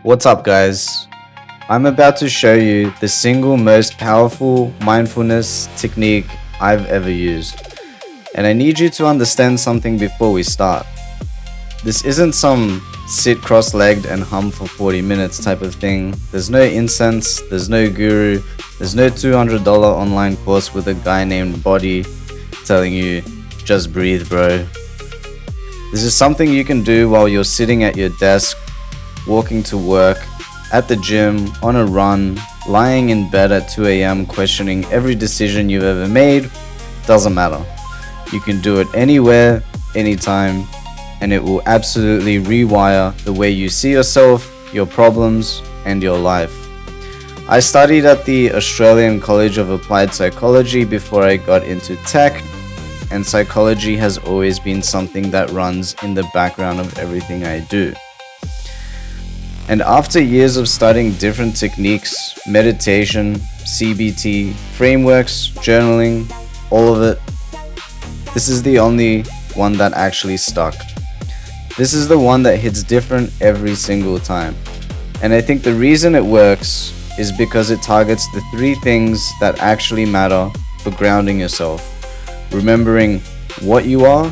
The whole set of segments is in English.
What's up, guys? I'm about to show you the single most powerful mindfulness technique I've ever used. And I need you to understand something before we start. This isn't some sit cross-legged and hum for 40 minutes type of thing. There's no incense, there's no guru, there's no $200 online course with a guy named Body telling you, just breathe, bro. This is something you can do while you're sitting at your desk, walking to work, at the gym, on a run, lying in bed at 2 a.m. questioning every decision you've ever made. Doesn't matter. You can do it anywhere, anytime, and it will absolutely rewire the way you see yourself, your problems, and your life. I studied at the Australian College of Applied Psychology before I got into tech, and psychology has always been something that runs in the background of everything I do. And after years of studying different techniques, meditation, CBT, frameworks, journaling, all of it, this is the only one that actually stuck. This is the one that hits different every single time. And I think the reason it works is because it targets the three things that actually matter for grounding yourself. Remembering what you are,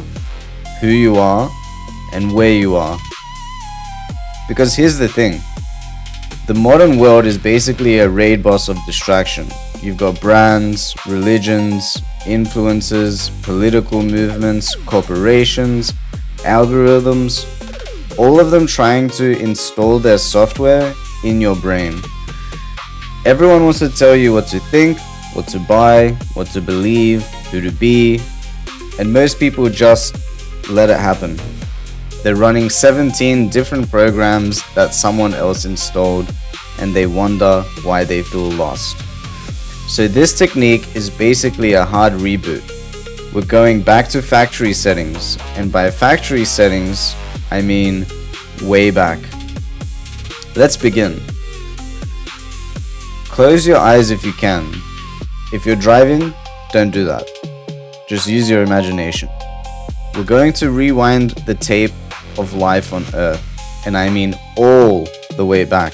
who you are, and where you are. Because here's the thing. The modern world is basically a raid boss of distraction. You've got brands, religions, influencers, political movements, corporations, algorithms, all of them trying to install their software in your brain. Everyone wants to tell you what to think, what to buy, what to believe, who to be, and most people just let it happen. They're running 17 different programs that someone else installed, and they wonder why they feel lost. So this technique is basically a hard reboot. We're going back to factory settings, and by factory settings, I mean way back. Let's begin. Close your eyes if you can. If you're driving, don't do that. Just use your imagination. We're going to rewind the tape of life on Earth, and I mean all the way back.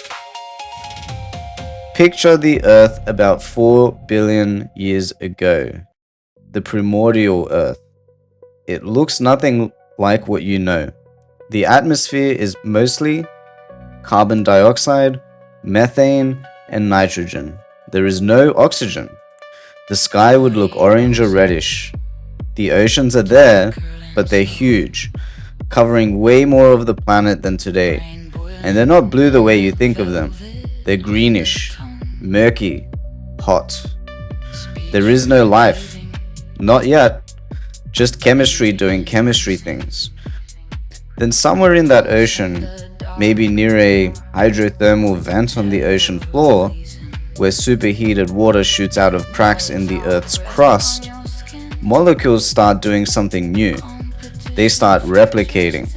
Picture the Earth about 4 billion years ago, the primordial Earth. It looks nothing like what you know. The atmosphere is mostly carbon dioxide, methane, and nitrogen. There is no oxygen. The sky would look orange or reddish. The oceans are there, but they're huge, covering way more of the planet than today. And they're not blue the way you think of them. They're greenish, murky, hot. There is no life. Not yet. Just chemistry doing chemistry things. Then somewhere in that ocean, maybe near a hydrothermal vent on the ocean floor, where superheated water shoots out of cracks in the Earth's crust, molecules start doing something new. They start replicating.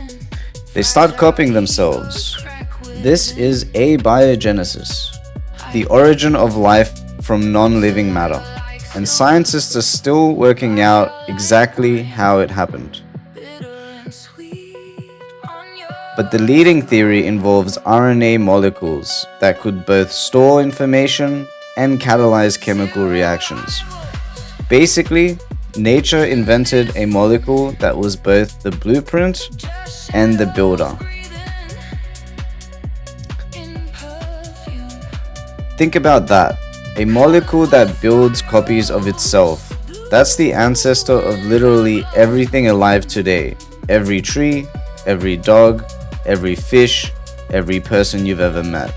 They start copying themselves. This is abiogenesis, the origin of life from non-living matter. And scientists are still working out exactly how it happened. But the leading theory involves RNA molecules that could both store information and catalyze chemical reactions. Basically, nature invented a molecule that was both the blueprint and the builder. Think about that. A molecule that builds copies of itself. That's the ancestor of literally everything alive today. Every tree, every dog, every fish, every person you've ever met.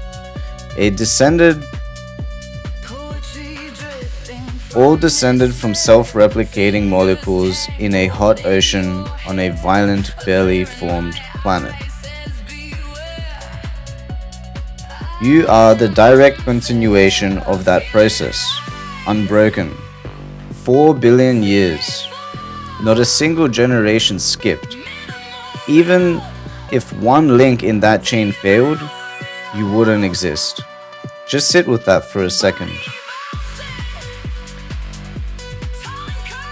All descended from self-replicating molecules in a hot ocean on a violent, barely formed planet. You are the direct continuation of that process, unbroken. 4 billion years. Not a single generation skipped. Even if one link in that chain failed, you wouldn't exist. Just sit with that for a second.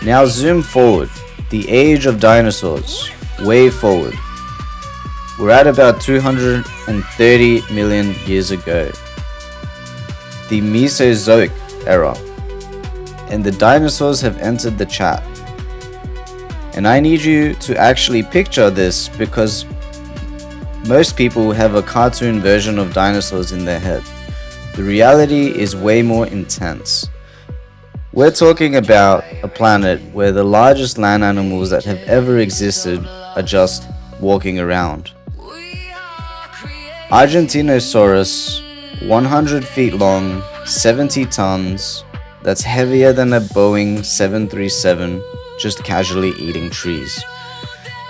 Now zoom forward, the age of dinosaurs, way forward. We're at about 230 million years ago, the Mesozoic era, and the dinosaurs have entered the chat. And I need you to actually picture this because most people have a cartoon version of dinosaurs in their head. The reality is way more intense. We're talking about a planet where the largest land animals that have ever existed are just walking around. Argentinosaurus, 100 feet long, 70 tons, that's heavier than a Boeing 737, just casually eating trees.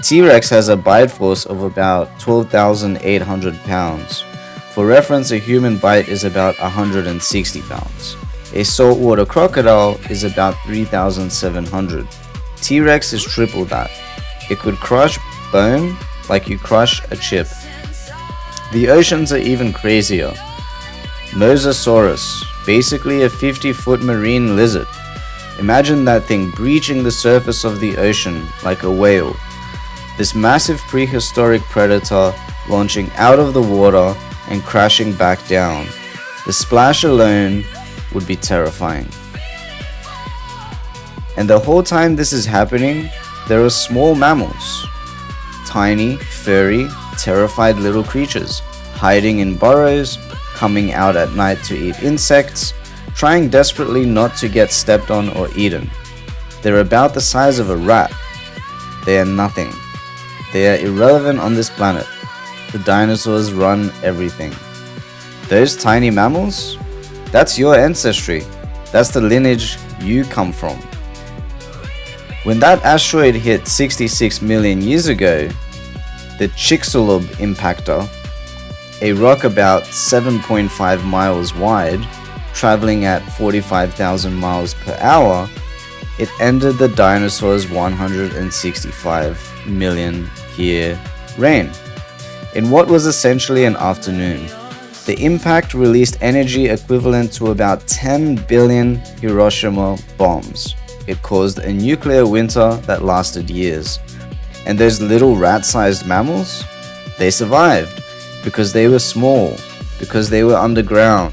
T-Rex has a bite force of about 12,800 pounds. For reference, a human bite is about 160 pounds. A saltwater crocodile is about 3,700. T-Rex is triple that. It could crush bone like you crush a chip. The oceans are even crazier. Mosasaurus, basically a 50-foot marine lizard. Imagine that thing breaching the surface of the ocean like a whale. This massive prehistoric predator launching out of the water and crashing back down. The splash alone would be terrifying. And the whole time this is happening, there are small mammals. Tiny, furry, terrified little creatures, hiding in burrows, coming out at night to eat insects, trying desperately not to get stepped on or eaten. They're about the size of a rat. They are nothing. They are irrelevant on this planet. The dinosaurs run everything. Those tiny mammals? That's your ancestry. That's the lineage you come from. When that asteroid hit 66 million years ago, the Chicxulub impactor, a rock about 7.5 miles wide, traveling at 45,000 miles per hour, it ended the dinosaurs' 165 million year reign. In what was essentially an afternoon, the impact released energy equivalent to about 10 billion Hiroshima bombs. It caused a nuclear winter that lasted years. And those little rat-sized mammals? They survived because they were small, because they were underground,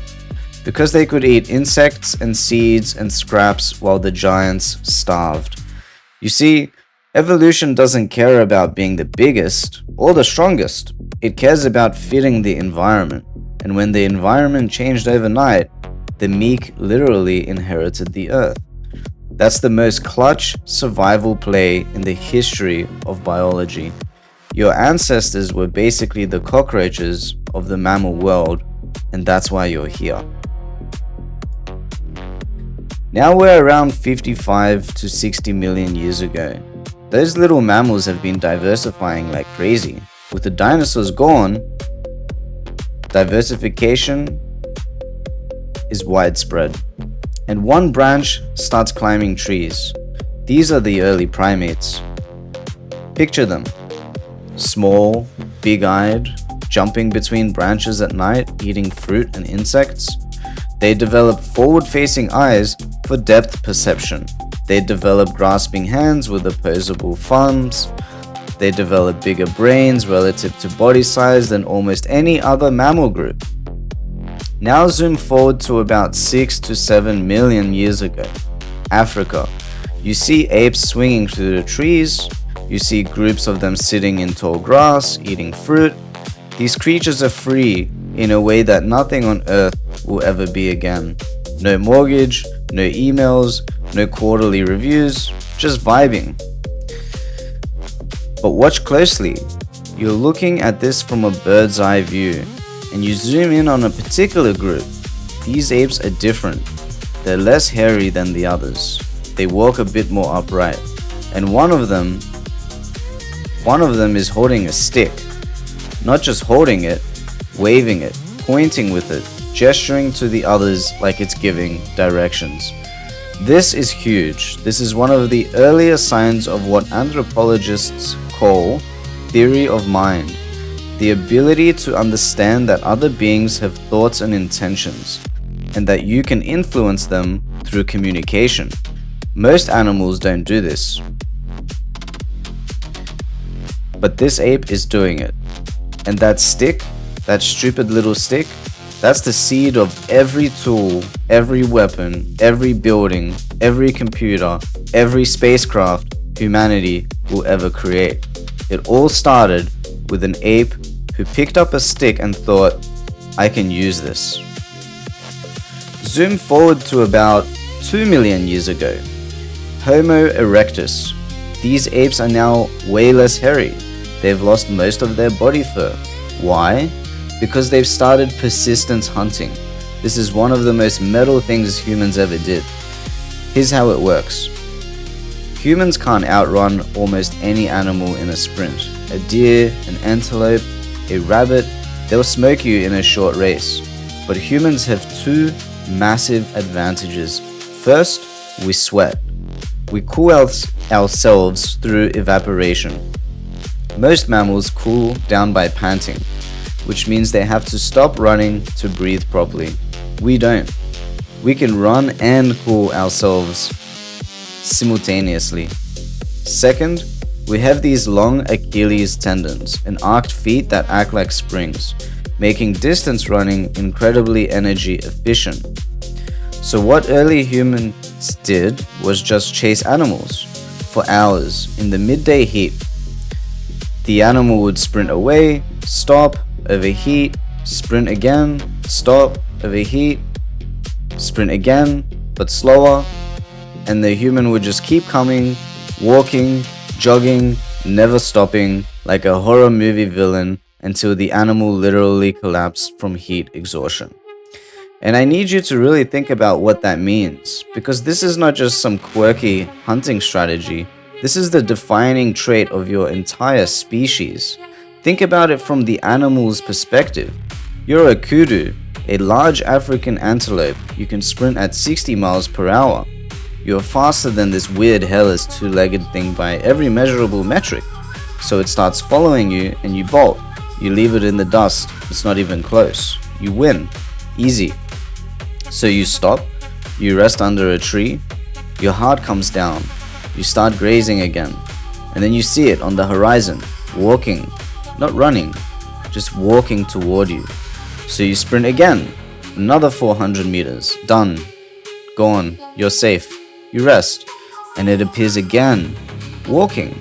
because they could eat insects and seeds and scraps while the giants starved. You see, evolution doesn't care about being the biggest or the strongest. It cares about fitting the environment. And when the environment changed overnight, the meek literally inherited the earth. That's the most clutch survival play in the history of biology. Your ancestors were basically the cockroaches of the mammal world, and that's why you're here. Now we're around 55 to 60 million years ago. Those little mammals have been diversifying like crazy. With the dinosaurs gone, diversification is widespread. And one branch starts climbing trees. These are the early primates. Picture them. Small, big-eyed, jumping between branches at night, eating fruit and insects. They develop forward-facing eyes for depth perception. They develop grasping hands with opposable thumbs. They develop bigger brains relative to body size than almost any other mammal group. Now zoom forward to about 6 to 7 million years ago. Africa. You see apes swinging through the trees. You see groups of them sitting in tall grass, eating fruit. These creatures are free in a way that nothing on earth will ever be again. No mortgage, no emails, no quarterly reviews, just vibing. But watch closely. You're looking at this from a bird's eye view, and you zoom in on a particular group. These apes are different. They're less hairy than the others. They walk a bit more upright. And one of them is holding a stick. Not just holding it, waving it, pointing with it, gesturing to the others like it's giving directions. This is huge. This is one of the earlier signs of what anthropologists call theory of mind. The ability to understand that other beings have thoughts and intentions, and that you can influence them through communication. Most animals don't do this. But this ape is doing it. And that stick, that stupid little stick, that's the seed of every tool, every weapon, every building, every computer, every spacecraft humanity will ever create. It all started with an ape who picked up a stick and thought, I can use this. Zoom forward to about 2 million years ago. Homo erectus. These apes are now way less hairy. They've lost most of their body fur. Why? Because they've started persistence hunting. This is one of the most metal things humans ever did. Here's how it works. Humans can't outrun almost any animal in a sprint. A deer, an antelope, a rabbit, they'll smoke you in a short race. But humans have two massive advantages. First, we sweat. We cool ourselves through evaporation. Most mammals cool down by panting, which means they have to stop running to breathe properly. We don't. We can run and cool ourselves simultaneously. Second, we have these long Achilles tendons and arched feet that act like springs, making distance running incredibly energy efficient. So what early humans did was just chase animals for hours in the midday heat. The animal would sprint away, stop, overheat, sprint again, stop, overheat, sprint again, but slower, and the human would just keep coming, walking, jogging, never stopping, like a horror movie villain until the animal literally collapsed from heat exhaustion. And I need you to really think about what that means, because this is not just some quirky hunting strategy, this is the defining trait of your entire species. Think about it from the animal's perspective. You're a kudu, a large African antelope. You can sprint at 60 miles per hour. You're faster than this weird hairless two-legged thing by every measurable metric. So it starts following you and you bolt. You leave it in the dust. It's not even close. You win. Easy. So you stop. You rest under a tree. Your heart comes down. You start grazing again. And then you see it on the horizon, walking. Not running, just walking toward you. So you sprint again, another 400 meters, done, gone, you're safe. You rest, and it appears again, walking,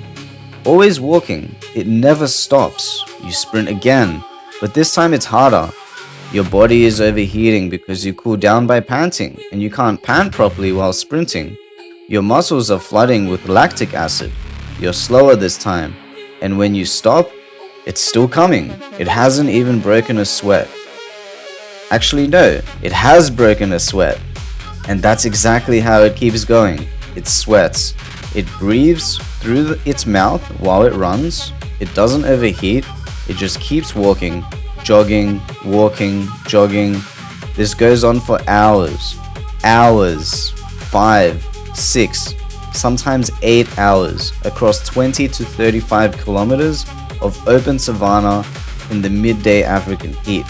always walking. It never stops. You sprint again, but this time it's harder. Your body is overheating because you cool down by panting, and you can't pant properly while sprinting. Your muscles are flooding with lactic acid. You're slower this time, and when you stop, it's still coming. It hasn't even broken a sweat. Actually, no, it has broken a sweat. And that's exactly how it keeps going. It sweats. It breathes through its mouth while it runs. It doesn't overheat. It just keeps walking, jogging, walking, jogging. This goes on for hours. Hours. 5, 6, sometimes 8 hours across 20 to 35 kilometers of open savanna in the midday African heat.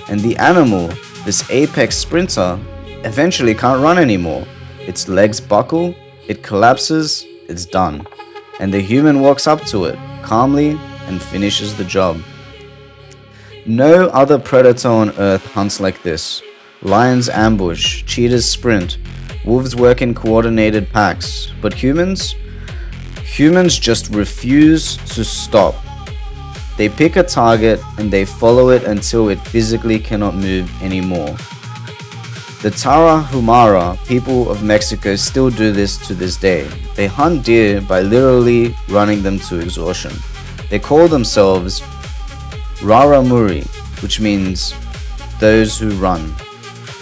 And the animal, this apex sprinter, eventually can't run anymore. Its legs buckle, it collapses, it's done. And the human walks up to it, calmly, and finishes the job. No other predator on Earth hunts like this. Lions ambush, cheetahs sprint, wolves work in coordinated packs. But humans just refuse to stop. They pick a target and they follow it until it physically cannot move anymore. The Tarahumara people of Mexico still do this to this day. They hunt deer by literally running them to exhaustion. They call themselves Raramuri, which means those who run.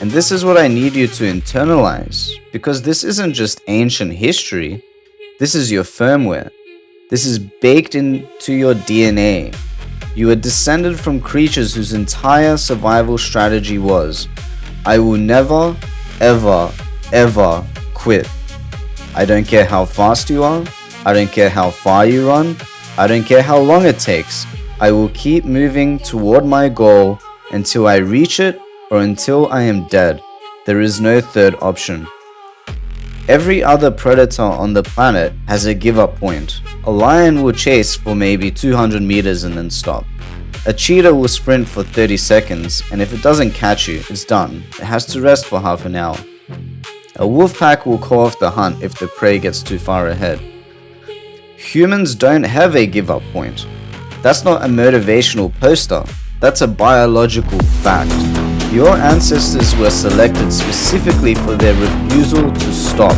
And this is what I need you to internalize, because this isn't just ancient history, this is your firmware. This is baked into your DNA. You are descended from creatures whose entire survival strategy was, I will never, ever, ever quit. I don't care how fast you are. I don't care how far you run. I don't care how long it takes. I will keep moving toward my goal until I reach it or until I am dead. There is no third option. Every other predator on the planet has a give-up point. A lion will chase for maybe 200 meters and then stop. A cheetah will sprint for 30 seconds, and if it doesn't catch you, it's done. It has to rest for half an hour. A wolf pack will call off the hunt if the prey gets too far ahead. Humans don't have a give-up point. That's not a motivational poster. That's a biological fact. Your ancestors were selected specifically for their refusal to stop.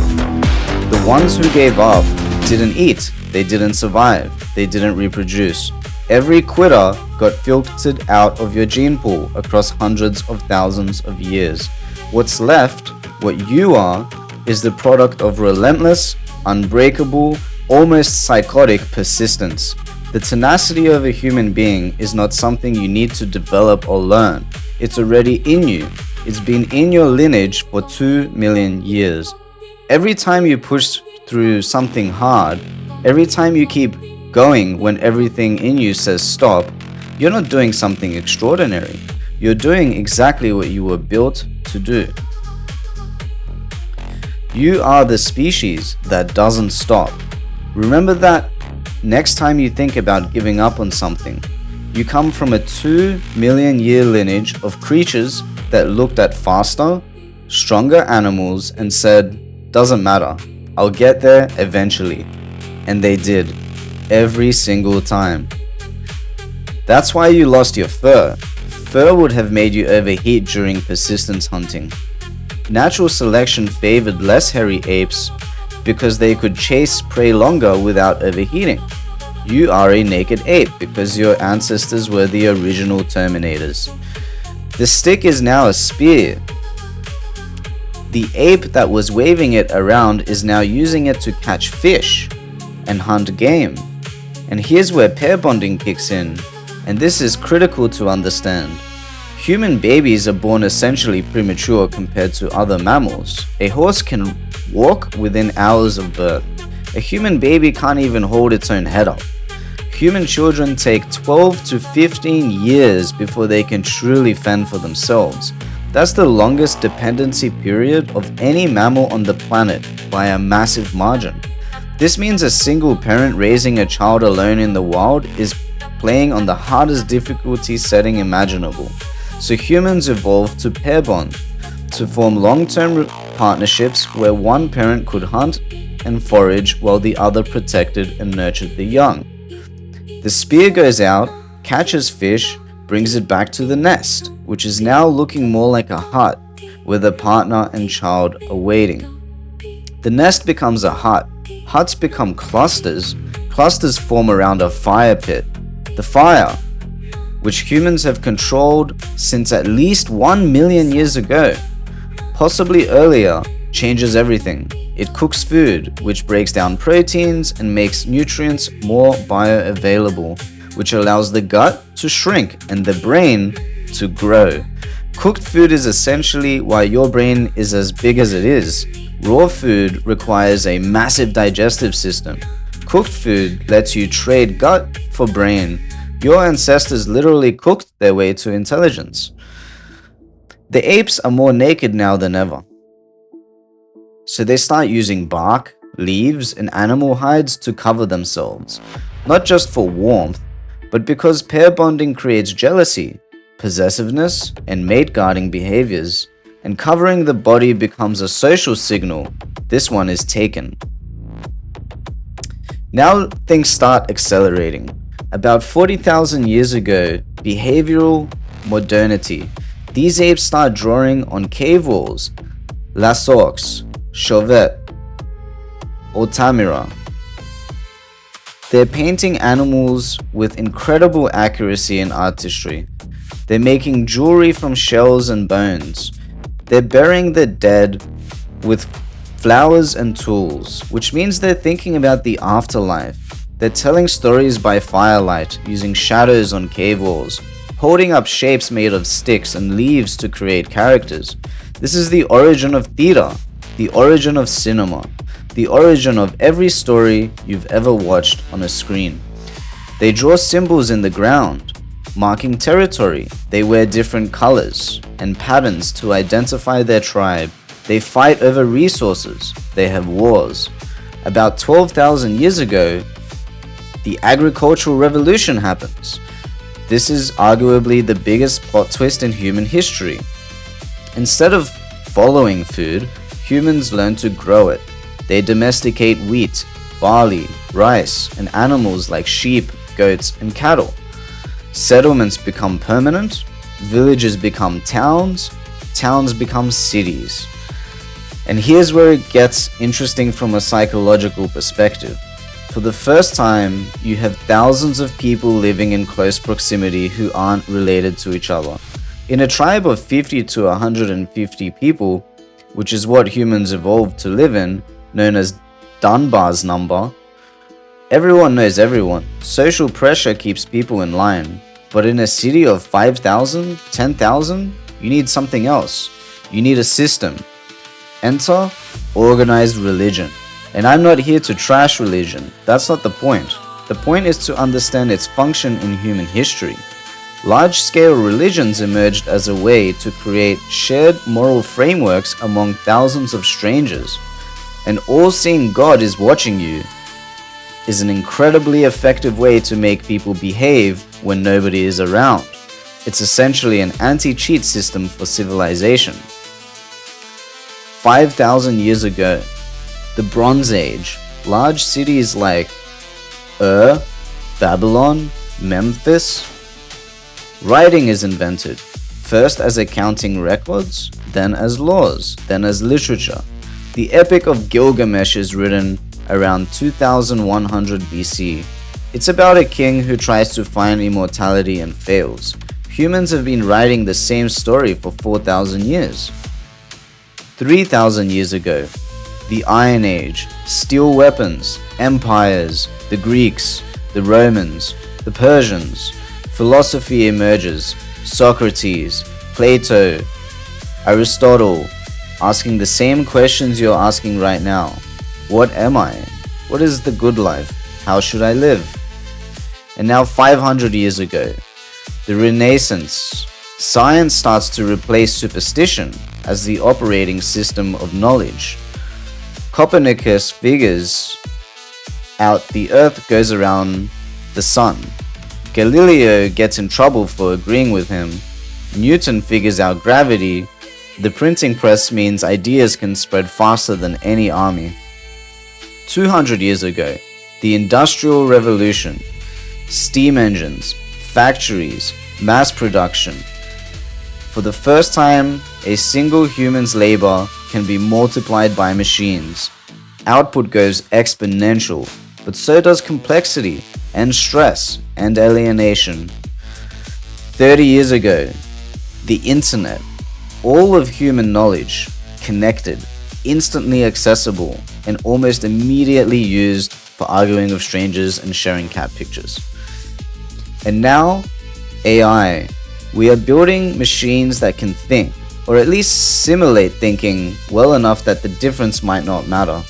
The ones who gave up didn't eat, they didn't survive, they didn't reproduce. Every quitter got filtered out of your gene pool across hundreds of thousands of years. What's left, what you are, is the product of relentless, unbreakable, almost psychotic persistence. The tenacity of a human being is not something you need to develop or learn. It's already in you. It's been in your lineage for 2 million years. Every time you push through something hard, every time you keep going when everything in you says stop, you're not doing something extraordinary. You're doing exactly what you were built to do. You are the species that doesn't stop. Remember that next time you think about giving up on something. You come from a 2 million year lineage of creatures that looked at faster, stronger animals and said, doesn't matter, I'll get there eventually. And they did. Every single time. That's why you lost your fur. Fur would have made you overheat during persistence hunting. Natural selection favored less hairy apes because they could chase prey longer without overheating. You are a naked ape because your ancestors were the original terminators. The stick is now a spear. The ape that was waving it around is now using it to catch fish and hunt game. And here's where pair bonding kicks in, and this is critical to understand. Human babies are born essentially premature compared to other mammals. A horse can walk within hours of birth. A human baby can't even hold its own head up. Human children take 12 to 15 years before they can truly fend for themselves. That's the longest dependency period of any mammal on the planet by a massive margin. This means a single parent raising a child alone in the wild is playing on the hardest difficulty setting imaginable. So humans evolved to pair bond, to form long-term partnerships where one parent could hunt and forage while the other protected and nurtured the young. The spear goes out, catches fish, brings it back to the nest, which is now looking more like a hut where the partner and child are waiting. The nest becomes a hut. Huts become clusters. Clusters form around a fire pit. The fire, which humans have controlled since at least 1 million years ago, possibly earlier, changes everything. It cooks food, which breaks down proteins and makes nutrients more bioavailable, which allows the gut to shrink and the brain to grow. Cooked food is essentially why your brain is as big as it is. Raw food requires a massive digestive system. Cooked food lets you trade gut for brain. Your ancestors literally cooked their way to intelligence. The apes are more naked now than ever. So they start using bark, leaves, and animal hides to cover themselves. Not just for warmth, but because pair bonding creates jealousy, possessiveness, and mate guarding behaviors. And covering the body becomes a social signal. This one is taken. Now things start accelerating. About 40,000 years ago, behavioral modernity. These apes start drawing on cave walls, Lasaux, Chauvet, Altamira. They're painting animals with incredible accuracy and artistry. They're making jewelry from shells and bones. They're burying the dead with flowers and tools, which means they're thinking about the afterlife. They're telling stories by firelight, using shadows on cave walls, holding up shapes made of sticks and leaves to create characters. This is the origin of theater, the origin of cinema, the origin of every story you've ever watched on a screen. They draw symbols in the ground, marking territory. They wear different colors and patterns to identify their tribe. They fight over resources. They have wars. About 12,000 years ago, the agricultural revolution happens. This is arguably the biggest plot twist in human history. Instead of following food, humans learn to grow it. They domesticate wheat, barley, rice, and animals like sheep, goats, and cattle. Settlements become permanent, villages become towns, towns become cities. And here's where it gets interesting from a psychological perspective. For the first time, you have thousands of people living in close proximity who aren't related to each other. In a tribe of 50 to 150 people, which is what humans evolved to live in, known as Dunbar's number, everyone knows everyone. Social pressure keeps people in line. But in a city of 5,000, 10,000, you need something else. You need a system. Enter organized religion. And I'm not here to trash religion. That's not the point. The point is to understand its function in human history. Large-scale religions emerged as a way to create shared moral frameworks among thousands of strangers. An all-seeing God is watching you is an incredibly effective way to make people behave when nobody is around. It's essentially an anti-cheat system for civilization. 5,000 years ago, the Bronze Age, large cities like Babylon, Memphis. Writing is invented, first as accounting records, then as laws, then as literature. The Epic of Gilgamesh is written around 2100 BC. It's about a king who tries to find immortality and fails. Humans have been writing the same story for 4,000 years. 3,000 years ago, the Iron Age, steel weapons, empires, the Greeks, the Romans, the Persians. Philosophy emerges, Socrates, Plato, Aristotle, asking the same questions you're asking right now. What am I? What is the good life? How should I live? And now 500 years ago, the Renaissance. Science starts to replace superstition as the operating system of knowledge. Copernicus figures out the Earth goes around the Sun. Galileo gets in trouble for agreeing with him. Newton figures out gravity. The printing press means ideas can spread faster than any army. 200 years ago, the Industrial Revolution. Steam engines, factories, mass production. For the first time, a single human's labor can be multiplied by machines. Output goes exponential, but so does complexity and stress and alienation. 30 years ago, the internet, all of human knowledge, connected, instantly accessible, and almost immediately used for arguing with strangers and sharing cat pictures. And now, AI. We are building machines that can think, or at least simulate thinking well enough that the difference might not matter.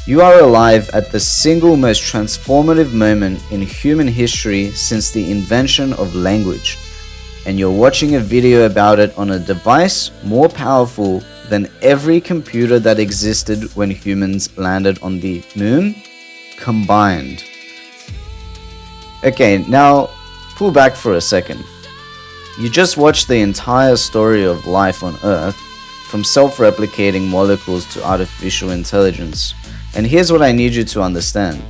You are alive at the single most transformative moment in human history since the invention of language, and you're watching a video about it on a device more powerful than every computer that existed when humans landed on the moon combined. Okay, now pull back for a second. You just watched the entire story of life on Earth, from self-replicating molecules to artificial intelligence. And here's what I need you to understand.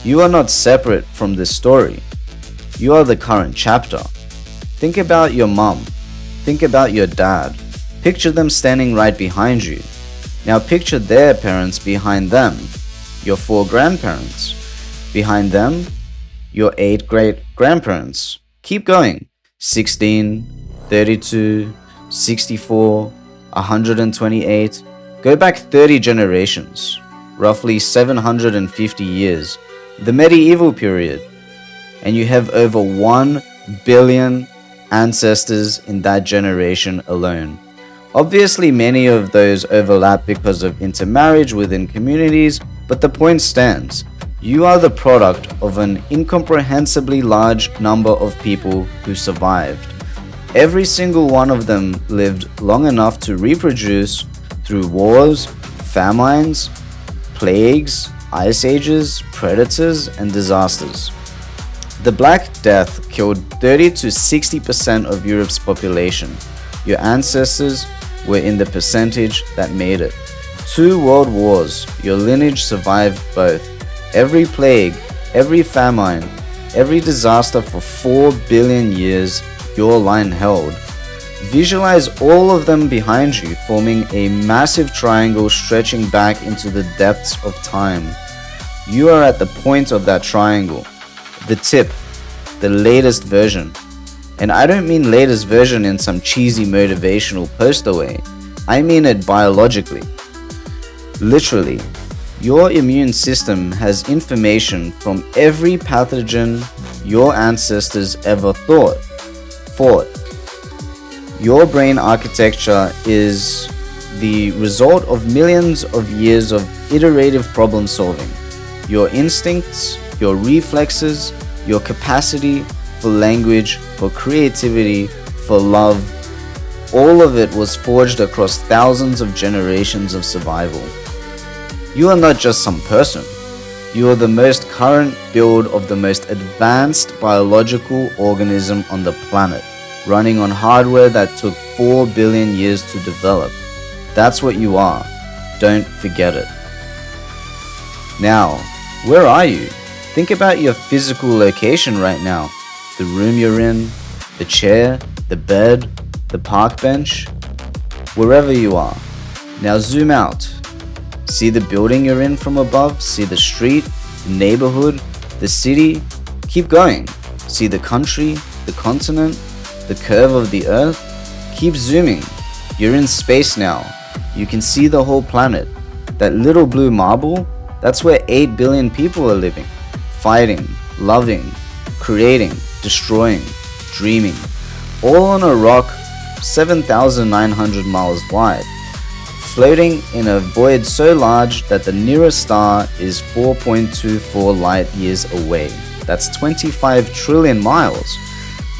You are not separate from this story. You are the current chapter. Think about your mom. Think about your dad. Picture them standing right behind you. Now picture their parents behind them. Your 4 grandparents. Behind them, your 8 great-grandparents. Keep going. 16, 32, 64, 128. Go back 30 generations, roughly 750 years, the medieval period, and you have over 1 billion ancestors in that generation alone. Obviously, many of those overlap because of intermarriage within communities, but the point stands. You are the product of an incomprehensibly large number of people who survived. Every single one of them lived long enough to reproduce through wars, famines, plagues, ice ages, predators, and disasters. The Black Death killed 30 to 60% of Europe's population. Your ancestors were in the percentage that made it. 2 world wars, your lineage survived both. Every plague, every famine, every disaster for 4 billion years, your line held. Visualize all of them behind you, forming a massive triangle stretching back into the depths of time. You are at the point of that triangle, the tip, the latest version. And I don't mean latest version in some cheesy motivational poster way. I mean it biologically. Literally, your immune system has information from every pathogen your ancestors ever fought. Your brain architecture is the result of millions of years of iterative problem solving. Your instincts, your reflexes, your capacity for language, for creativity, for love, all of it was forged across thousands of generations of survival. You are not just some person. You are the most current build of the most advanced biological organism on the planet, running on hardware that took 4 billion years to develop. That's what you are. Don't forget it. Now, where are you? Think about your physical location right now. The room you're in, the chair, the bed, the park bench, wherever you are. Now zoom out. See the building you're in from above, see the street, the neighborhood, the city. Keep going. See the country, the continent, the curve of the earth. Keep zooming. You're in space now. You can see the whole planet. That little blue marble, that's where 8 billion people are living. Fighting, loving, creating, destroying, dreaming. All on a rock 7,900 miles wide. Floating in a void so large that the nearest star is 4.24 light years away. That's 25 trillion miles.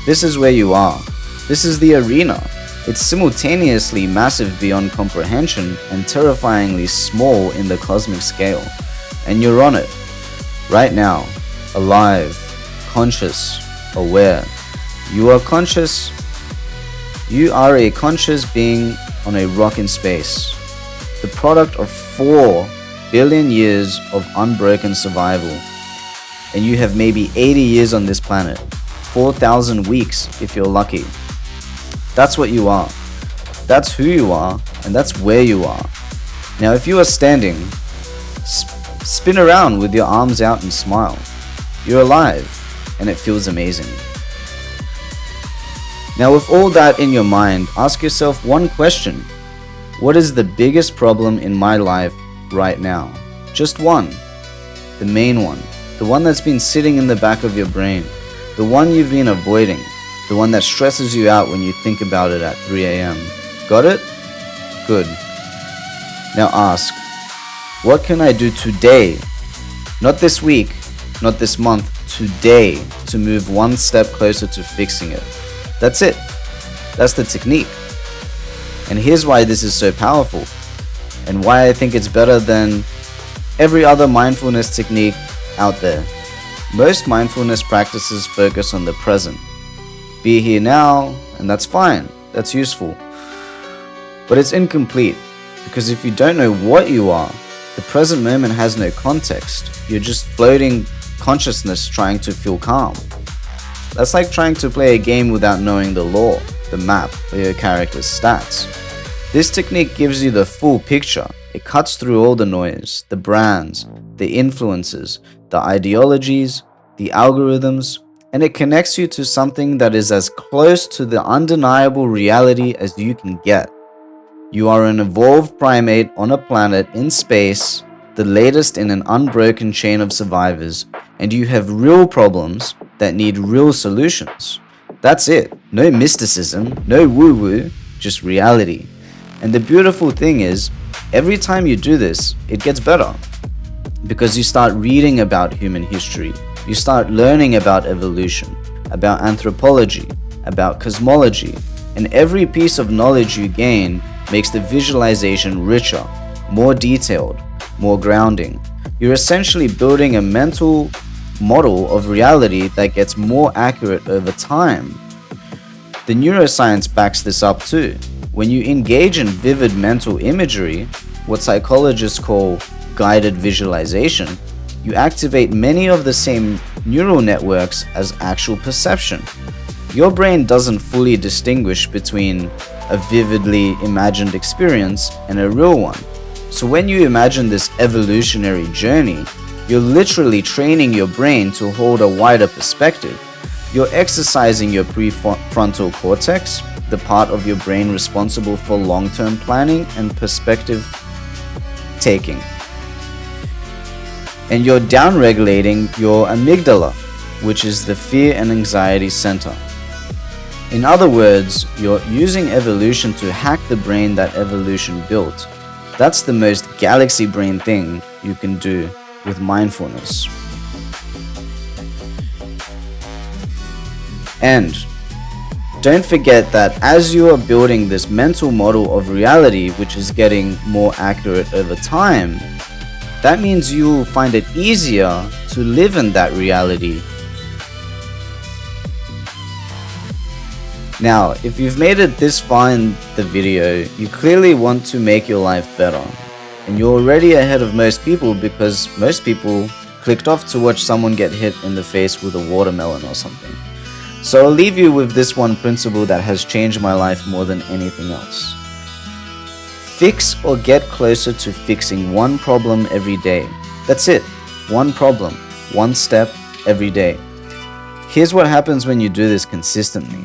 This is where you are. This is the arena. It's simultaneously massive beyond comprehension and terrifyingly small in the cosmic scale. And you're on it. Right now. Alive. Conscious. Aware. You are conscious. You are a conscious being on a rock in space. The product of 4 billion years of unbroken survival. And you have maybe 80 years on this planet. 4,000 weeks if you're lucky. That's what you are. That's who you are, and that's where you are. Now if you are standing, spin around with your arms out and smile. You're alive, and it feels amazing. Now with all that in your mind, ask yourself one question. What is the biggest problem in my life right now? Just one. The main one. The one that's been sitting in the back of your brain. The one you've been avoiding. The one that stresses you out when you think about it at 3 a.m. Got it? Good. Now ask, what can I do today? Not this week, not this month, today to move one step closer to fixing it. That's it. That's the technique. And here's why this is so powerful and why I think it's better than every other mindfulness technique out there. Most mindfulness practices focus on the present. Be here now, and that's fine. That's useful. But it's incomplete because if you don't know what you are, the present moment has no context. You're just floating consciousness trying to feel calm. That's like trying to play a game without knowing the lore, the map, or your character's stats. This technique gives you the full picture. It cuts through all the noise, the brands, the influences, the ideologies, the algorithms, and it connects you to something that is as close to the undeniable reality as you can get. You are an evolved primate on a planet in space, the latest in an unbroken chain of survivors, and you have real problems that need real solutions. That's it. No mysticism, no woo-woo, just reality. And the beautiful thing is, every time you do this, it gets better. Because you start reading about human history, you start learning about evolution, about anthropology, about cosmology, and every piece of knowledge you gain makes the visualization richer, more detailed, more grounding. You're essentially building a mental model of reality that gets more accurate over time. The neuroscience backs this up too. When you engage in vivid mental imagery, what psychologists call guided visualization, you activate many of the same neural networks as actual perception. Your brain doesn't fully distinguish between a vividly imagined experience and a real one. So when you imagine this evolutionary journey, you're literally training your brain to hold a wider perspective. You're exercising your prefrontal cortex, the part of your brain responsible for long-term planning and perspective taking. And you're downregulating your amygdala, which is the fear and anxiety center. In other words, you're using evolution to hack the brain that evolution built. That's the most galaxy brain thing you can do with mindfulness. And don't forget that as you are building this mental model of reality, which is getting more accurate over time, that means you'll find it easier to live in that reality. Now, if you've made it this far in the video, you clearly want to make your life better. And you're already ahead of most people because most people clicked off to watch someone get hit in the face with a watermelon or something. So I'll leave you with this one principle that has changed my life more than anything else. Fix or get closer to fixing one problem every day. That's it. One problem, one step every day. Here's what happens when you do this consistently.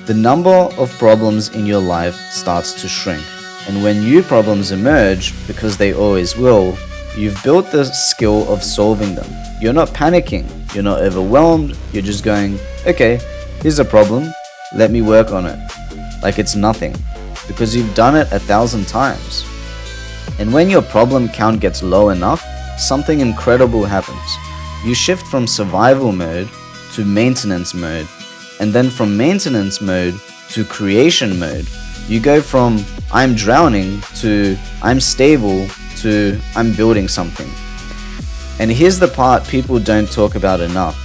The number of problems in your life starts to shrink. And when new problems emerge, because they always will, you've built the skill of solving them. You're not panicking, you're not overwhelmed, you're just going, okay, here's a problem, let me work on it. Like it's nothing, because you've done it 1,000 times. And when your problem count gets low enough, something incredible happens. You shift from survival mode to maintenance mode, and then from maintenance mode to creation mode. You go from I'm drowning to I'm stable to I'm building something. And here's the part people don't talk about enough.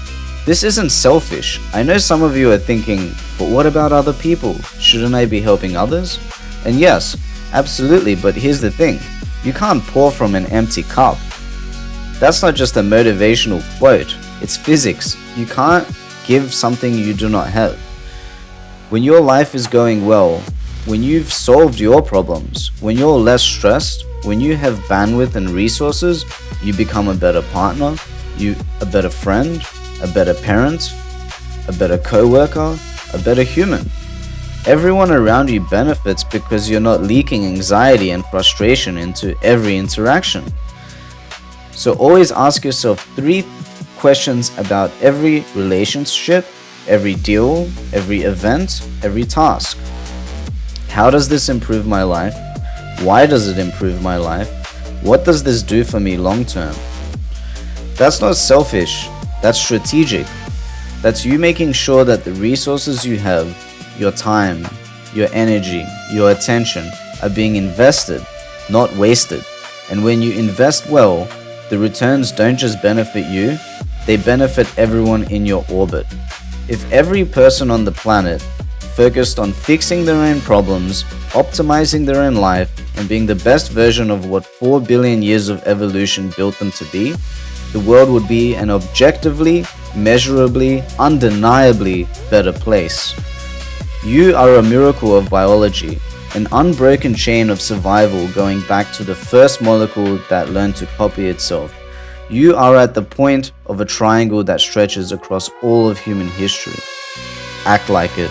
This isn't selfish. I know some of you are thinking, but what about other people? Shouldn't I be helping others? And yes, absolutely, but here's the thing. You can't pour from an empty cup. That's not just a motivational quote. It's physics. You can't give something you do not have. When your life is going well, when you've solved your problems, when you're less stressed, when you have bandwidth and resources, you become a better partner, a better friend, a better parent, a better co-worker, a better human. Everyone around you benefits because you're not leaking anxiety and frustration into every interaction. So always ask yourself 3 questions about every relationship, every deal, every event, every task. How does this improve my life? Why does it improve my life? What does this do for me long term? That's not selfish, that's strategic. That's you making sure that the resources you have, your time, your energy, your attention are being invested, not wasted. And when you invest well, the returns don't just benefit you, they benefit everyone in your orbit. If every person on the planet focused on fixing their own problems, optimizing their own life, and being the best version of what 4 billion years of evolution built them to be, the world would be an objectively, measurably, undeniably better place. You are a miracle of biology, an unbroken chain of survival going back to the first molecule that learned to copy itself. You are at the point of a triangle that stretches across all of human history. Act like it.